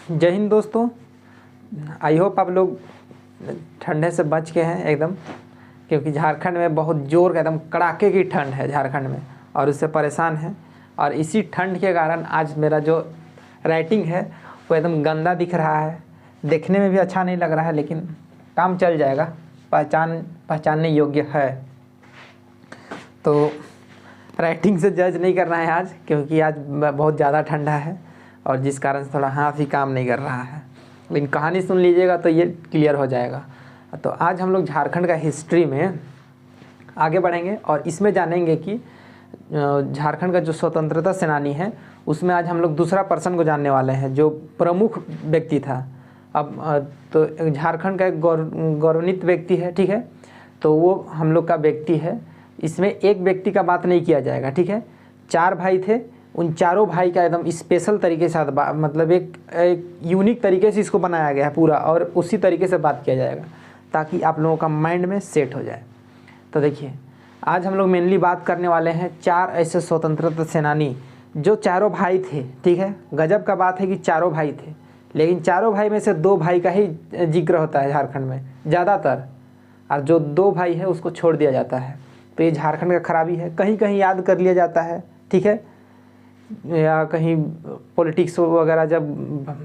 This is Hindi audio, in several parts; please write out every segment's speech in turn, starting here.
जय हिंद दोस्तों। आई होप आप लोग ठंडे से बच के हैं एकदम, क्योंकि झारखंड में बहुत जोर का एकदम कड़ाके की ठंड है झारखंड में, और उससे परेशान है। और इसी ठंड के कारण आज मेरा जो राइटिंग है वो एकदम गंदा दिख रहा है, देखने में भी अच्छा नहीं लग रहा है, लेकिन काम चल जाएगा, पहचानने योग्य है। तो राइटिंग से जज नहीं करना है आज, क्योंकि आज बहुत ज़्यादा ठंडा है और जिस कारण से थोड़ा हाथ ही काम नहीं कर रहा है। लेकिन कहानी सुन लीजिएगा तो ये क्लियर हो जाएगा। तो आज हम लोग झारखंड का हिस्ट्री में आगे बढ़ेंगे और इसमें जानेंगे कि झारखंड का जो स्वतंत्रता सेनानी है उसमें आज हम लोग दूसरा पर्सन को जानने वाले हैं जो प्रमुख व्यक्ति था। अब तो झारखंड का एक गौरवान्वित व्यक्ति है, ठीक है, तो वो हम लोग का व्यक्ति है। इसमें एक व्यक्ति का बात नहीं किया जाएगा, ठीक है। 4 भाई थे, उन चारों भाई का एकदम स्पेशल तरीके से मतलब एक यूनिक तरीके से इसको बनाया गया है पूरा, और उसी तरीके से बात किया जाएगा ताकि आप लोगों का माइंड में सेट हो जाए। तो देखिए, आज हम लोग मेनली बात करने वाले हैं 4 ऐसे स्वतंत्रता सेनानी जो चारों भाई थे, ठीक है। गजब का बात है कि चारों भाई थे, लेकिन चारों भाई में से 2 भाई का ही जिक्र होता है झारखंड में ज़्यादातर, और जो 2 भाई है उसको छोड़ दिया जाता है। तो ये झारखंड का खराबी है, कहीं कहीं याद कर लिया जाता है, ठीक है, या कहीं पॉलिटिक्स वगैरह जब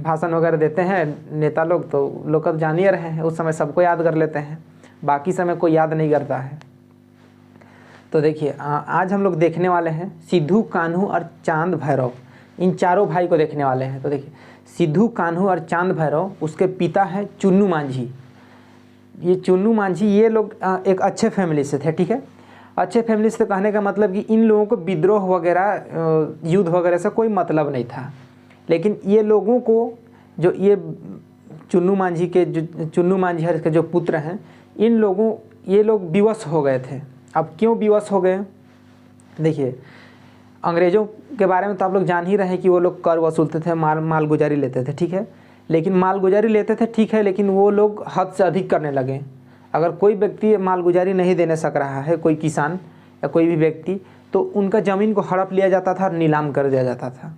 भाषण वगैरह देते हैं नेता लोग, तो लोग तो जान ही रहे हैं, उस समय सबको याद कर लेते हैं, बाकी समय कोई याद नहीं करता है। तो देखिए, आज हम लोग देखने वाले हैं सिद्धू, कान्हू और चांद भैरव, इन चारों भाई को देखने वाले हैं। तो देखिए, सिद्धू, कान्हू और चांद भैरव, उसके पिता हैं चुन्नू मांझी। ये चुन्नू मांझी ये लोग एक अच्छे फैमिली से थे, ठीक है। अच्छे फैमिली से कहने का मतलब कि इन लोगों को विद्रोह वगैरह, युद्ध वगैरह से कोई मतलब नहीं था। लेकिन ये लोगों को, जो ये चुन्नू मांझी के जो पुत्र हैं, ये लोग विवश हो गए थे। अब क्यों विवश हो गए? देखिए, अंग्रेज़ों के बारे में तो आप लोग जान ही रहे हैं कि वो लोग कर वसूलते थे, मालगुजारी लेते थे, ठीक है। लेकिन मालगुजारी लेते थे, ठीक है, लेकिन वो लोग हद से अधिक करने लगे। अगर कोई व्यक्ति मालगुजारी नहीं देने सक रहा है, कोई किसान या कोई भी व्यक्ति, तो उनका ज़मीन को हड़प लिया जाता था और नीलाम कर दिया जाता था।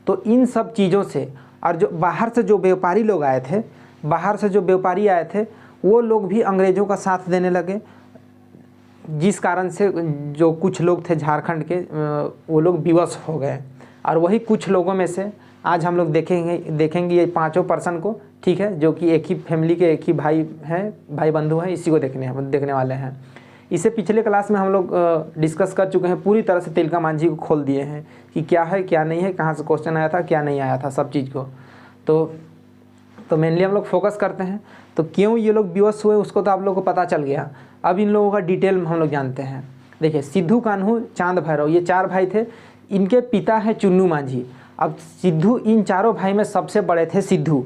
तो इन सब चीज़ों से, और जो बाहर से जो व्यापारी लोग आए थे, बाहर से जो व्यापारी आए थे, वो लोग भी अंग्रेज़ों का साथ देने लगे, जिस कारण से जो कुछ लोग थे झारखंड के, वो लोग विवश हो गए। और वही कुछ लोगों में से आज हम लोग देखेंगे ये 5 पर्सन को, ठीक है, जो कि एक ही फैमिली के एक ही भाई हैं, भाई बंधु हैं, इसी को देखने वाले हैं। इसे पिछले क्लास में हम लोग डिस्कस कर चुके हैं, पूरी तरह से तिलका मांझी को खोल दिए हैं कि क्या है क्या नहीं है, कहाँ से क्वेश्चन आया था क्या नहीं आया था, सब चीज़ को। तो मेनली हम लोग फोकस करते हैं। तो क्यों ये लोग विवश हुए उसको तो आप लोगों को पता चल गया। अब इन लोगों का डिटेल में हम लोग जानते हैं। देखिए, सिद्धू, कान्हू, चांद भैरव, ये 4 भाई थे। इनके पिता है चुन्नू मांझी। अब सिद्धू, इन चारों भाई में सबसे बड़े थे सिद्धू,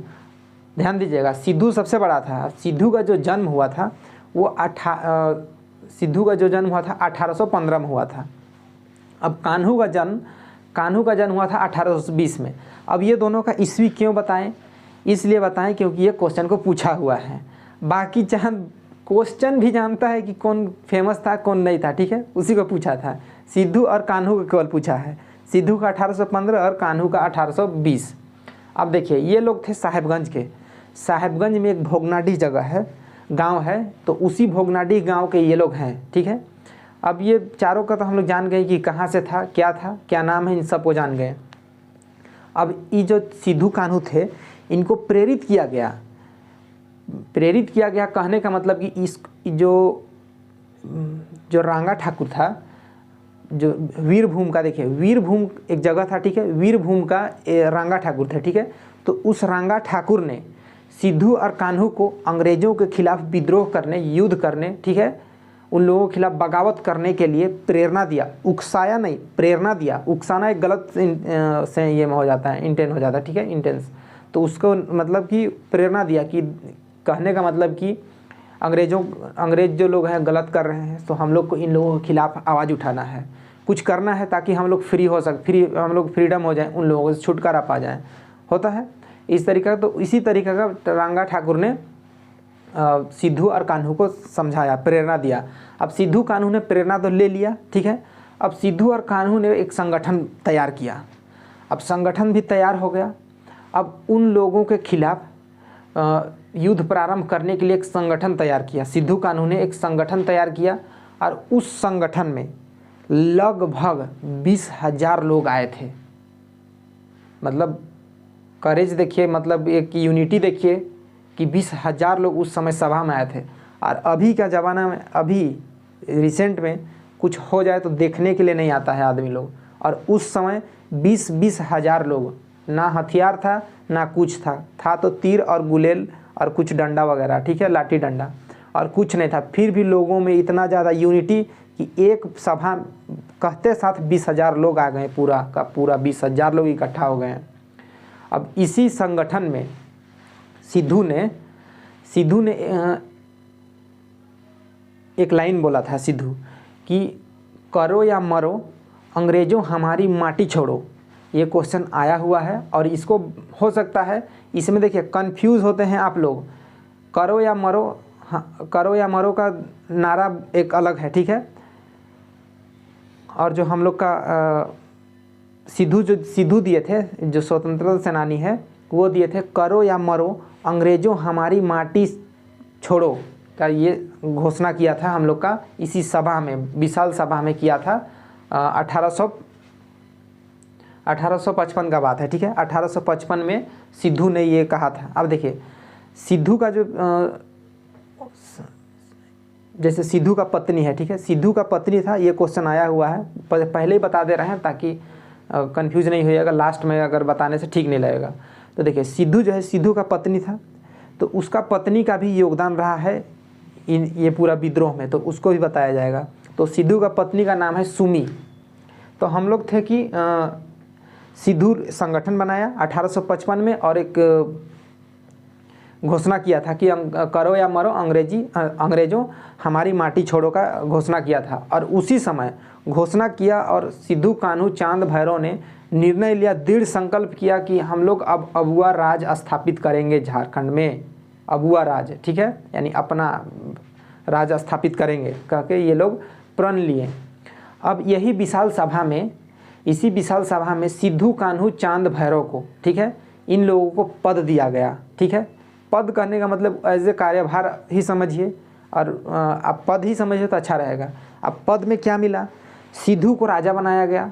ध्यान दीजिएगा, सिद्धू सबसे बड़ा था। सिद्धू का जो जन्म हुआ था वो 1815 में हुआ था। अब कान्हू का जन्म हुआ था 1820 में। अब ये दोनों का ईस्वी क्यों बताएं? इसलिए बताएं क्योंकि ये क्वेश्चन को पूछा हुआ है। बाकी चंद क्वेश्चन भी जानता है कि कौन फेमस था कौन नहीं था, ठीक है, उसी को पूछा था। सिद्धू और कान्हू को केवल पूछा है, सिद्धू का 1815 और कान्हू का 1820। अब देखिए, ये लोग थे साहेबगंज के। साहेबगंज में एक भोगनाडीह जगह है, गांव है, तो उसी भोगनाडीह गांव के ये लोग हैं, ठीक है। अब ये चारों का तो हम लोग जान गए कि कहाँ से था, क्या नाम है, इन सबको जान गए। अब ये जो सिद्धू, कान्हू थे, इनको प्रेरित किया गया कहने का मतलब कि इस जो रांगा ठाकुर था, जो वीरभूम का, देखिए वीरभूम एक जगह था, ठीक है, वीरभूम का रांगा ठाकुर थे, ठीक है। तो उस रांगा ठाकुर ने सिद्धू और कान्हू को अंग्रेज़ों के खिलाफ विद्रोह करने, युद्ध करने, ठीक है, उन लोगों के खिलाफ बगावत करने के लिए प्रेरणा दिया। उकसाया नहीं, प्रेरणा दिया। उकसाना एक गलत से ये में हो जाता है, इंटेंस हो जाता है, ठीक है, इंटेंस। तो उसको मतलब कि प्रेरणा दिया, कि कहने का मतलब कि अंग्रेज़ जो लोग हैं गलत कर रहे हैं, तो हम लोग को इन लोगों के खिलाफ आवाज़ उठाना है, कुछ करना है ताकि हम लोग हम लोग फ्रीडम हो जाएं, उन लोगों से छुटकारा पा जाएं, होता है इस तरीका। तो इसी तरीका का रांगा ठाकुर ने सिद्धू और कान्हू को समझाया, प्रेरणा दिया। अब सिद्धू, कान्हू ने प्रेरणा तो ले लिया, ठीक है। अब सिद्धू और कान्हू ने एक संगठन तैयार किया। अब संगठन भी तैयार हो गया। अब उन लोगों के खिलाफ युद्ध प्रारंभ करने के लिए एक संगठन तैयार किया। सिद्धू कान्हू ने एक संगठन तैयार किया और उस संगठन में लगभग 20,000 लोग आए थे। मतलब करेज देखिए, मतलब एक यूनिटी देखिए कि 20,000 लोग उस समय सभा में आए थे। और अभी का ज़माना में, अभी रिसेंट में कुछ हो जाए तो देखने के लिए नहीं आता है आदमी लोग, और उस समय 20-20 हज़ार लोग, ना हथियार था ना कुछ था तो तीर और गुलेल और कुछ डंडा वगैरह, ठीक है, लाठी डंडा, और कुछ नहीं था। फिर भी लोगों में इतना ज़्यादा यूनिटी कि एक सभा कहते साथ 20,000 लोग आ गए, पूरा का पूरा 20,000 लोग इकट्ठा हो गए हैं। अब इसी संगठन में सिद्धू ने एक लाइन बोला था सिद्धू कि करो या मरो अंग्रेज़ों हमारी माटी छोड़ो। ये क्वेश्चन आया हुआ है और इसको हो सकता है, इसमें देखिए कंफ्यूज होते हैं आप लोग। करो या मरो, हाँ, करो या मरो का नारा एक अलग है, ठीक है, और जो हम लोग का सिद्धू दिए थे, जो स्वतंत्रता सेनानी है, वो दिए थे करो या मरो अंग्रेज़ों हमारी माटी छोड़ो का ये घोषणा किया था हम लोग का इसी सभा में, विशाल सभा में किया था। 1855 का बात है, ठीक है। 1855 में सिद्धू ने ये कहा था। अब देखिए सिद्धू का जो जैसे सिद्धू का पत्नी है, ठीक है, सिद्धू का पत्नी था, ये क्वेश्चन आया हुआ है, पहले ही बता दे रहे हैं ताकि कंफ्यूज नहीं होइएगा, लास्ट में अगर बताने से ठीक नहीं लगेगा। तो देखिए सिद्धू जो है, सिद्धू का पत्नी था, तो उसका पत्नी का भी योगदान रहा है ये पूरा विद्रोह में, तो उसको भी बताया जाएगा। तो सिद्धू का पत्नी का नाम है सुमी। तो हम लोग थे कि सिद्धू संगठन बनाया 1855 में और एक घोषणा किया था कि करो या मरो अंग्रेज़ों हमारी माटी छोड़ो का घोषणा किया था। और उसी समय घोषणा किया और सिद्धू कान्हू चांद भैरव ने निर्णय लिया, दृढ़ संकल्प किया कि हम लोग अब अबुआ राज स्थापित करेंगे झारखंड में, अबुआ राज, ठीक है, यानी अपना राज स्थापित करेंगे कह के ये लोग प्रण लिए। अब यही विशाल सभा में, इसी विशाल सभा में सिद्धू कान्हू चांद भैरव को, ठीक है, इन लोगों को पद दिया गया, ठीक है। पद कहने का मतलब एज ए कार्यभार ही समझिए, और आप पद ही समझिए तो अच्छा रहेगा। अब पद में क्या मिला, सिद्धू को राजा बनाया गया,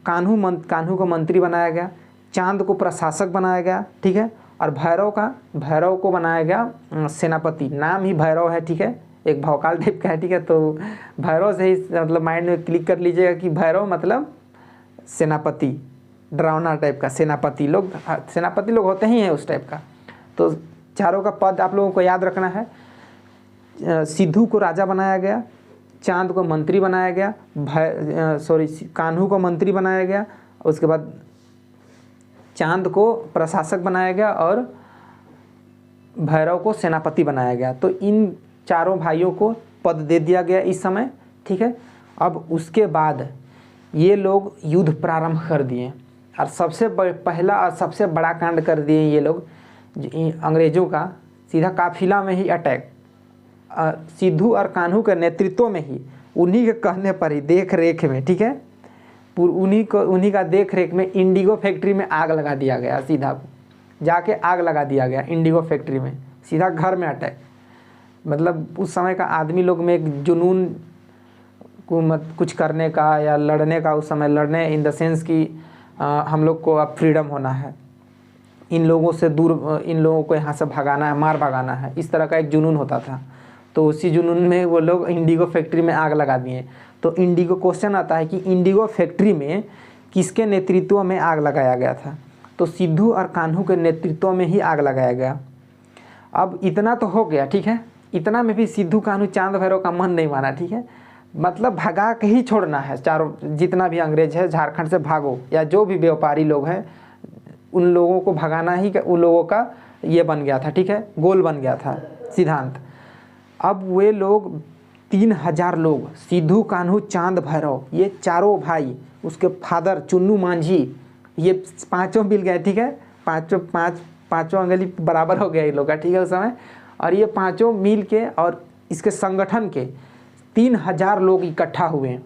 कान्हू को मंत्री बनाया गया, चांद को प्रशासक बनाया गया, ठीक है, और भैरव को बनाया गया सेनापति। नाम ही भैरव है, ठीक है, एक भौकाल टाइप का है, ठीक है। तो भैरव से ही मतलब माइंड में क्लिक कर लीजिएगा कि भैरव मतलब सेनापति, डरावना टाइप का सेनापति लोग होते ही हैं उस टाइप का। तो चारों का पद आप लोगों को याद रखना है। सिद्धू को राजा बनाया गया, चांद को मंत्री बनाया गया, कान्हू को मंत्री बनाया गया, उसके बाद चांद को प्रशासक बनाया गया और भैरव को सेनापति बनाया गया। तो इन चारों भाइयों को पद दे दिया गया इस समय, ठीक है। अब उसके बाद ये लोग युद्ध प्रारंभ कर दिए और सबसे पहला और सबसे बड़ा कांड कर दिए ये लोग, अंग्रेज़ों का सीधा काफिला में ही अटैक, सिद्धू और कान्हू के नेतृत्व में ही, उन्हीं के कहने पर ही, देख रेख में, ठीक है, उन्हीं का देख रेख में इंडिगो फैक्ट्री में आग लगा दिया गया। सीधा जाके आग लगा दिया गया इंडिगो फैक्ट्री में, सीधा घर में अटैक। मतलब उस समय का आदमी लोग में एक जुनून कुछ करने का या लड़ने का, उस समय लड़ने इन द सेंस कि हम लोग को अब फ्रीडम होना है, इन लोगों से दूर, इन लोगों को यहाँ से भगाना है, मार भगाना है, इस तरह का एक जुनून होता था। तो उसी जुनून में वो लोग इंडिगो फैक्ट्री में आग लगा दिए। तो इंडिगो, क्वेश्चन आता है कि इंडिगो फैक्ट्री में किसके नेतृत्व में आग लगाया गया था? तो सिद्धू और कान्हू के नेतृत्व में ही आग लगाया गया। अब इतना तो हो गया, ठीक है, इतना में भी सिद्धू कान्हू चांद भैरव का मन नहीं माना, ठीक है, मतलब भगा के ही छोड़ना है चारों, जितना भी अंग्रेज है झारखंड से भागो, या जो भी व्यापारी लोग हैं उन लोगों को भगाना ही उन लोगों का ये बन गया था, ठीक है, गोल बन गया था सिद्धांत। अब वे लोग 3,000 लोग, सिद्धू कान्हू चांद भैरव, ये चारों भाई, उसके फादर चुन्नू मांझी, ये पांचों मिल गए, ठीक है, पांचों अंगली बराबर हो गया ये लोग का, ठीक है, उस समय। और ये पांचों मिल के और इसके संगठन के 3,000 लोग इकट्ठा हुए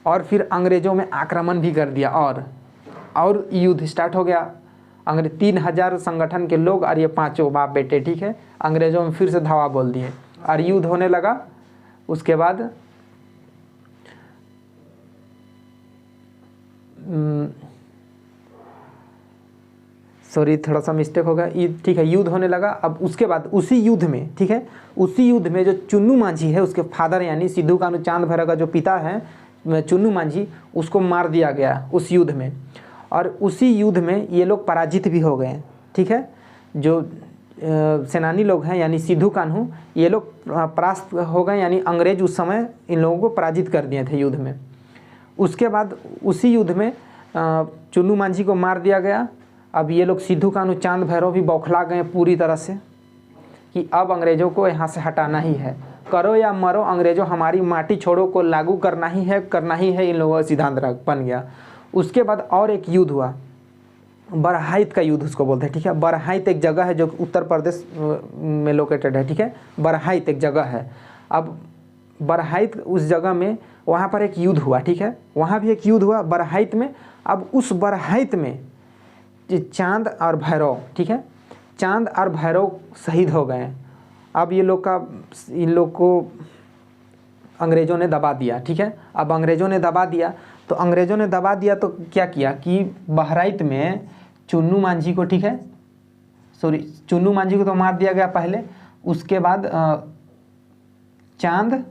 और फिर अंग्रेज़ों में आक्रमण भी कर दिया और युद्ध स्टार्ट हो गया। 3,000 संगठन के लोग और ये 5 बाप बेटे, ठीक है, अंग्रेजों में फिर से धावा बोल दिए और युद्ध होने लगा। उसके बाद सॉरी थोड़ा सा मिस्टेक हो गया, ठीक है, युद्ध होने लगा। अब उसके बाद उसी युद्ध में, ठीक है, उसी युद्ध में जो चुन्नू मांझी है उसके फादर यानी सिद्धू कान्हू चांद भैरव का जो पिता है चुन्नू मांझी, उसको मार दिया गया उस युद्ध में। और उसी युद्ध में ये लोग पराजित भी हो गए, ठीक है, जो सेनानी लोग हैं यानी सिद्धू कान्हू, ये लोग परास्त हो गए, यानी अंग्रेज उस समय इन लोगों को पराजित कर दिए थे युद्ध में। उसके बाद उसी युद्ध में चुन्नू मांझी को मार दिया गया। अब ये लोग सिद्धू कान्हू चांद भैरव भी बौखला गए पूरी तरह से कि अब अंग्रेज़ों को यहाँ से हटाना ही है, करो या मरो अंग्रेज़ों, हमारी माटी छोड़ो को लागू करना ही है, इन लोगों का सिद्धांत बन गया। उसके बाद और एक युद्ध हुआ, बरहाइट का युद्ध उसको बोलते हैं, ठीक है। बरहाइट एक जगह है जो उत्तर प्रदेश में लोकेटेड है, ठीक है, बरहाइट एक जगह है। अब बरहाइट उस जगह में वहाँ पर एक युद्ध हुआ, ठीक है, वहाँ भी एक युद्ध हुआ बरहाइट में। अब उस बरहाइट में चांद और भैरव, ठीक है, चांद और भैरव शहीद हो गए। अब इन लोग को अंग्रेज़ों ने दबा दिया, ठीक है। अब अंग्रेज़ों ने दबा दिया तो क्या किया कि बहराइच में चुन्नू मांझी को, ठीक है, चुन्नू मांझी को तो मार दिया गया पहले। उसके बाद चांद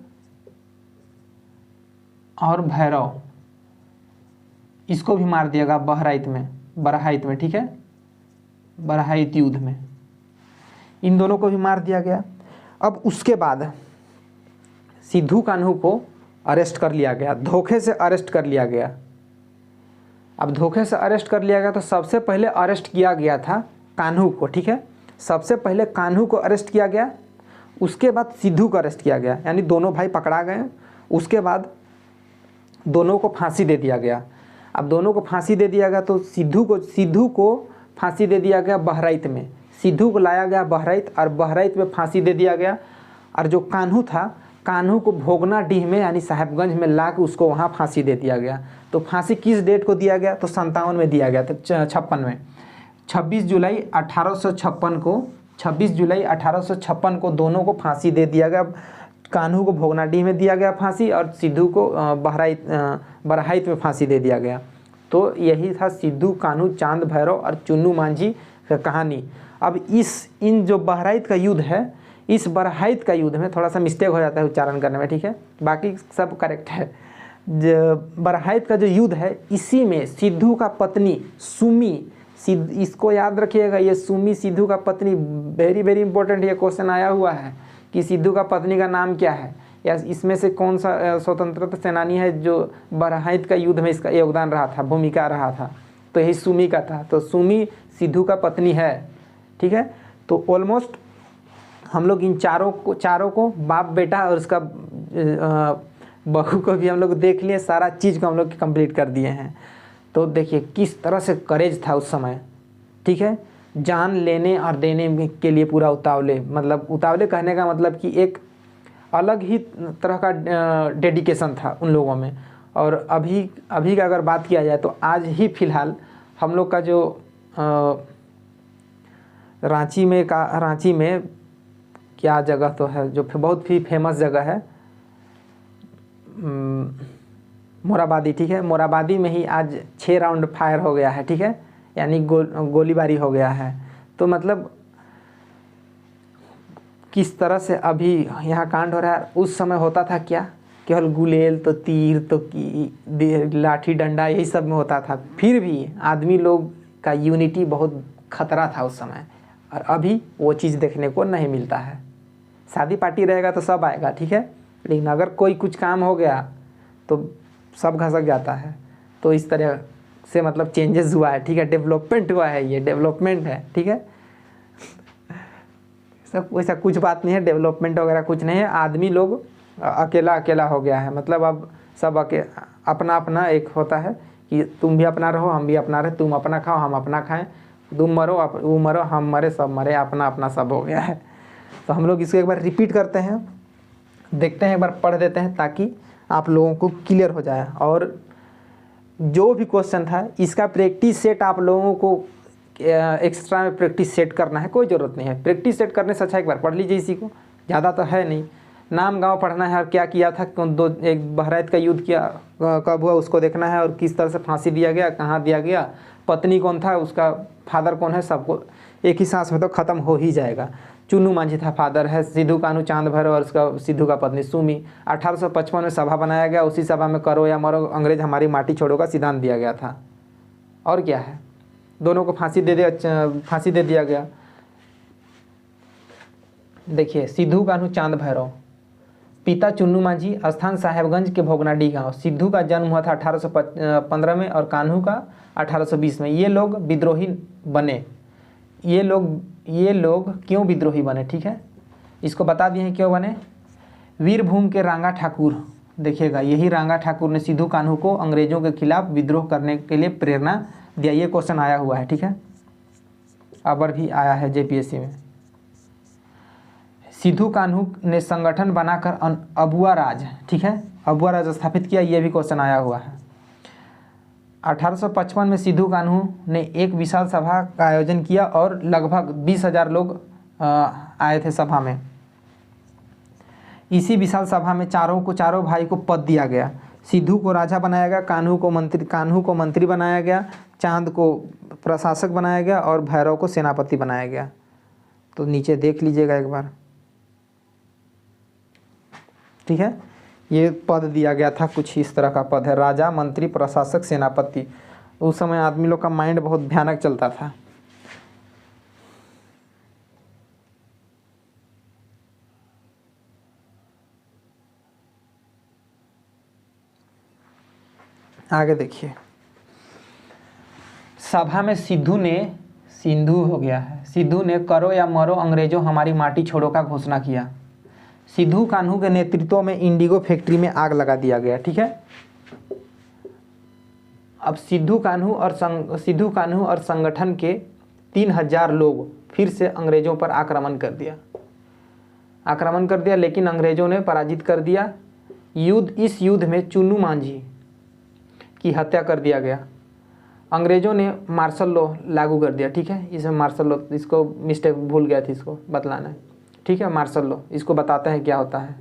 और भैरव इसको भी मार दिया गया बरहाइट में, ठीक है, बरहाइट युद्ध में इन दोनों को भी मार दिया गया। अब उसके बाद सिद्धू कान्हू को अरेस्ट कर लिया गया, धोखे से अरेस्ट कर लिया गया। अब धोखे से अरेस्ट कर लिया गया तो सबसे पहले अरेस्ट किया गया था कान्हू को, ठीक है, सबसे पहले कान्हू को अरेस्ट किया गया। उसके बाद सिद्धू को अरेस्ट किया गया, यानी दोनों भाई पकड़ा गए। उसके बाद दोनों को फांसी दे दिया गया। अब दोनों को फांसी दे दिया गया तो सिद्धू को फांसी दे दिया गया बहराइच में, सिद्धू को लाया गया बहराइच और बहराइच में फांसी दे दिया गया। और जो कान्हू था, कान्हू को भोगनाडीह में यानी साहेबगंज में ला के उसको वहाँ फांसी दे दिया गया। तो फांसी किस डेट को दिया गया तो 57 में दिया गया था, 56 में 26 जुलाई 1856 को दोनों को फांसी दे दिया गया। कान्हू को भोगनाडीह में दिया गया फांसी और सिद्धू को बरहाइच में फांसी दे दिया गया। तो यही था सिद्धू कान्हू चांद भैरव और चुन्नू मांझी का कहानी। अब इन जो बहराइच का युद्ध है, इस बरहाइच का युद्ध में थोड़ा सा मिस्टेक हो जाता है उच्चारण करने में, ठीक है, बाकी सब करेक्ट है। बरहाइच का जो युद्ध है, इसी में सिद्धू का पत्नी सुमी, इसको याद रखिएगा, ये सुमी सिद्धू का पत्नी, वेरी वेरी इंपॉर्टेंट ये क्वेश्चन आया हुआ है कि सिद्धू का पत्नी का नाम क्या है, या इसमें से कौन सा स्वतंत्रता सेनानी है जो बरहाइच का युद्ध में इसका योगदान रहा था, भूमिका रहा था। तो यही सुमी का था। तो सुमी सिद्धू का पत्नी है, ठीक है। तो ऑलमोस्ट हम लोग इन चारों को बाप बेटा और उसका बहू को भी हम लोग देख लिए, सारा चीज़ को हम लोग कंप्लीट कर दिए हैं। तो देखिए किस तरह से करेज था उस समय, ठीक है, जान लेने और देने के लिए पूरा उतावले, मतलब उतावले कहने का मतलब कि एक अलग ही तरह का डेडिकेशन था उन लोगों में। और अभी का अगर बात किया जाए तो आज ही फ़िलहाल हम लोग का जो रांची में क्या जगह तो है जो बहुत ही फेमस जगह है, मोराबादी, ठीक है, मोराबादी में ही आज 6 राउंड फायर हो गया है, ठीक है, यानी गोलीबारी हो गया है। तो मतलब किस तरह से अभी यहाँ कांड हो रहा है, उस समय होता था क्या, केवल गुलेल तो तीर तो लाठी डंडा यही सब में होता था। फिर भी आदमी लोग का यूनिटी बहुत खतरा था उस समय, और अभी वो चीज़ देखने को नहीं मिलता है। शादी पार्टी रहेगा तो सब आएगा, ठीक है, लेकिन अगर कोई कुछ काम हो गया तो सब घसक जाता है। तो इस तरह से मतलब चेंजेस हुआ है, ठीक है, डेवलपमेंट हुआ है, ये डेवलपमेंट है, ठीक है। सब वैसा कुछ बात नहीं है, डेवलपमेंट वगैरह कुछ नहीं है। आदमी लोग अकेला हो गया है, मतलब अब सब अपना अपना एक होता है कि तुम भी अपना रहो हम भी अपना रहे, तुम अपना खाओ हम अपना खाएं, तुम मरो वो मरो हम मरे सब मरे, अपना अपना सब हो गया है। तो हम लोग इसको एक बार रिपीट करते हैं, देखते हैं, एक बार पढ़ देते हैं ताकि आप लोगों को क्लियर हो जाए। और जो भी क्वेश्चन था इसका प्रैक्टिस सेट आप लोगों को एक्स्ट्रा में प्रैक्टिस सेट करना है, कोई ज़रूरत नहीं है। प्रैक्टिस सेट करने से अच्छा एक बार पढ़ लीजिए इसी को, ज़्यादा तो है नहीं। नाम गांव पढ़ना है और क्या किया था, एक बहराइच का युद्ध किया कब हुआ उसको देखना है, और किस तरह से फांसी दिया गया, कहाँ दिया गया, पत्नी कौन था, उसका फादर कौन है, सबको एक ही सांस में तो ख़त्म हो ही जाएगा। चुन्नू मांझी था फादर है, सिद्धू कान्हू चांद भैरव और उसका सिद्धू का पत्नी सुमी। 1855 में सभा बनाया गया, उसी सभा में करो या मरो अंग्रेज हमारी माटी छोड़ो का सिद्धांत दिया गया था। और क्या है, दोनों को फांसी दे दिया गया। देखिए, सिद्धू कान्हू चांद भैरव, पिता चुन्नू मांझी, स्थान साहेबगंज के भोगनाडीह गांव। सिद्धू का जन्म हुआ था 1815 में और कान्हू का 1820 में। ये लोग विद्रोही बने। ये लोग क्यों विद्रोही बने, ठीक है, इसको बता दिए हैं क्यों बने। वीरभूम के रांगा ठाकुर, देखिएगा यही रांगा ठाकुर ने सिद्धू कान्हू को अंग्रेजों के खिलाफ विद्रोह करने के लिए प्रेरणा दिया। ये क्वेश्चन आया हुआ है, ठीक है, अबर भी आया है जेपीएससी में। सिद्धू कान्हू ने संगठन बनाकर अबुआ राज, ठीक है, अबुआ राज स्थापित किया, ये भी क्वेश्चन आया हुआ है। 1855 में सिद्धू कान्हू ने एक विशाल सभा का आयोजन किया और लगभग 20,000 लोग आए थे सभा में। इसी विशाल सभा में चारों भाई को पद दिया गया। सिद्धू को राजा बनाया गया, कान्हू को मंत्री बनाया गया, चांद को प्रशासक बनाया गया और भैरव को सेनापति बनाया गया। तो नीचे देख लीजिएगा एक बार, ठीक है, ये पद दिया गया था, कुछ इस तरह का पद है, राजा, मंत्री, प्रशासक, सेनापति। उस समय आदमी लोग का माइंड बहुत भयानक चलता था। आगे देखिए, सभा में सिद्धू ने करो या मरो अंग्रेजों हमारी माटी छोड़ो का घोषणा किया। सिद्धू कान्हू के नेतृत्व में इंडिगो फैक्ट्री में आग लगा दिया गया, ठीक है। अब सिद्धू कान्हू और संगठन के 3,000 लोग फिर से अंग्रेजों पर आक्रमण कर दिया, लेकिन अंग्रेजों ने पराजित कर दिया। इस युद्ध में चुन्नू मांझी की हत्या कर दिया गया। अंग्रेजों ने मार्शल लॉ लागू कर दिया, ठीक है, इसमें मार्शल लॉ, इसको मिस्टेक भूल गया थी, इसको बतलाना है, ठीक है। मार्शल लॉ, इसको बताते हैं क्या होता है।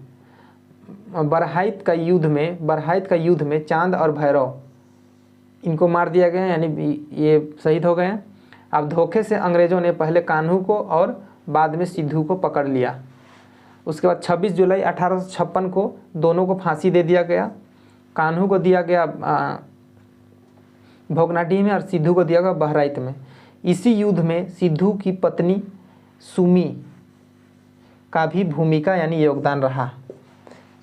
बरहाइट का युद्ध में चांद और भैरव इनको मार दिया गया, यानी ये शहीद हो गए हैं। अब धोखे से अंग्रेजों ने पहले कान्हू को और बाद में सिद्धू को पकड़ लिया। उसके बाद 26 जुलाई 1856 को दोनों को फांसी दे दिया गया। कान्हू को दिया गया भोगनाडीह में और सिद्धू को दिया गया बहराइच में। इसी युद्ध में सिद्धू की पत्नी सुमी का भी भूमिका यानी योगदान रहा।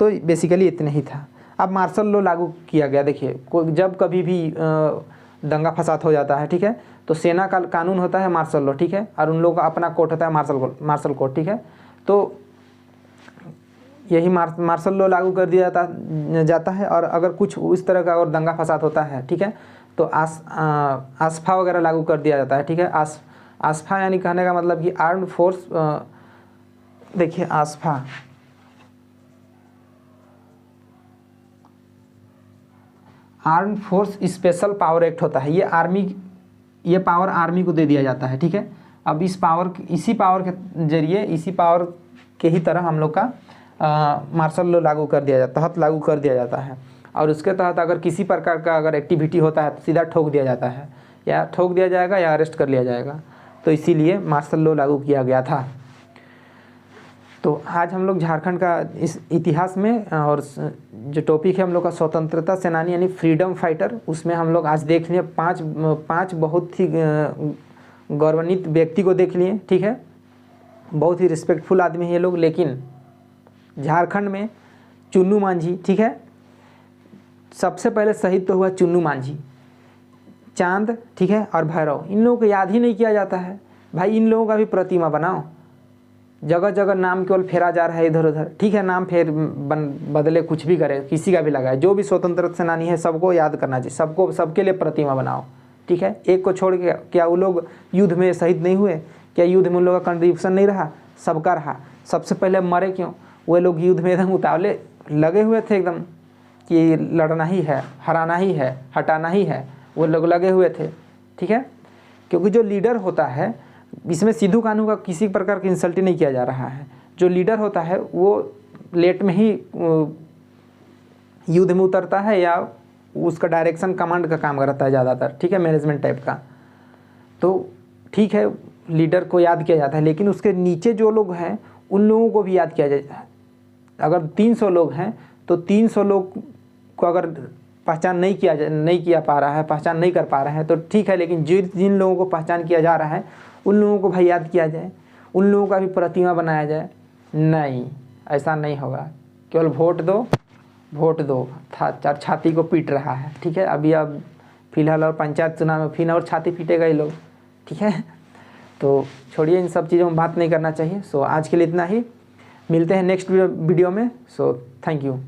तो बेसिकली इतना ही था। अब मार्शल लॉ लागू किया गया। देखिए, जब कभी भी दंगा फसाद हो जाता है, ठीक है, तो सेना का कानून होता है मार्शल लॉ, ठीक है, और उन लोगों का अपना कोर्ट होता है मार्शल कोर्ट, ठीक है। तो यही मार्शल लॉ लागू कर दिया जाता है। और अगर कुछ इस तरह का और दंगा फसाद होता है, ठीक है, तो आसफा वगैरह लागू कर दिया जाता है, ठीक है। आसफा यानी कहने का मतलब कि आर्म्ड फोर्स, देखिए AFSPA armed force special power act होता है। ये पावर आर्मी को दे दिया जाता है, ठीक है। अब इसी पावर के जरिए, इसी पावर के ही तरह हम लोग का मार्शल लॉ लागू कर दिया जाता है। और उसके तहत अगर किसी प्रकार का अगर एक्टिविटी होता है तो सीधा ठोक दिया जाता है, या ठोक दिया जाएगा या अरेस्ट कर लिया जाएगा। तो इसीलिए मार्शल लॉ लागू किया गया था। तो आज हम लोग झारखंड का इस इतिहास में, और जो टॉपिक है हम लोग का स्वतंत्रता सेनानी यानी फ्रीडम फाइटर, उसमें हम लोग आज देख लिए पाँच बहुत ही गौरवान्वित व्यक्ति को देख लिए, ठीक है। बहुत ही रिस्पेक्टफुल आदमी है ये लोग। लेकिन झारखंड में चुन्नू मांझी, ठीक है, सबसे पहले शहीद तो हुआ चुन्नू मांझी, चांद, ठीक है, और भैरव। इन लोगों को याद ही नहीं किया जाता है। भाई इन लोगों का भी प्रतिमा बनाओ। जगह जगह नाम केवल फेरा जा रहा है इधर उधर, ठीक है, नाम फेर बदले, कुछ भी करे, किसी का भी लगाए, जो भी स्वतंत्रता सेनानी है सबको याद करना चाहिए, सबके लिए प्रतिमा बनाओ, ठीक है। एक को छोड़ के क्या वो लोग युद्ध में शहीद नहीं हुए? क्या युद्ध में उन लोगों का कंट्रीब्यूशन नहीं रहा? सबका रहा। सबसे पहले मरे क्यों? वे लोग युद्ध में एकदम उतावले लगे हुए थे, एकदम कि लड़ना ही है, हराना ही है, हटाना ही है, वो लोग लगे हुए थे, ठीक है। क्योंकि जो लीडर होता है, इसमें सिद्धू कान्हू का किसी प्रकार की इंसल्ट नहीं किया जा रहा है। जो लीडर होता है वो लेट में ही युद्ध में उतरता है या उसका डायरेक्शन कमांड का काम करता है ज़्यादातर, ठीक है, मैनेजमेंट टाइप का। तो ठीक है, लीडर को याद किया जाता है, लेकिन उसके नीचे जो लोग हैं उन लोगों को भी याद किया जाता है। अगर 300 लोग हैं तो 300 लोग को अगर पहचान नहीं किया पा रहा है, पहचान नहीं कर पा रहे हैं तो ठीक है, लेकिन जिन लोगों को पहचान किया जा रहा है उन लोगों को भाई याद किया जाए, उन लोगों का भी प्रतिमा बनाया जाए। नहीं, ऐसा नहीं होगा। केवल वोट दो छाती को पीट रहा है, ठीक है। अभी अब फिलहाल और पंचायत चुनाव में फिर और छाती पीटेगा ये लोग, ठीक है। तो छोड़िए, इन सब चीज़ों में बात नहीं करना चाहिए। सो आज के लिए इतना ही, मिलते हैं नेक्स्ट वीडियो में। So thank you.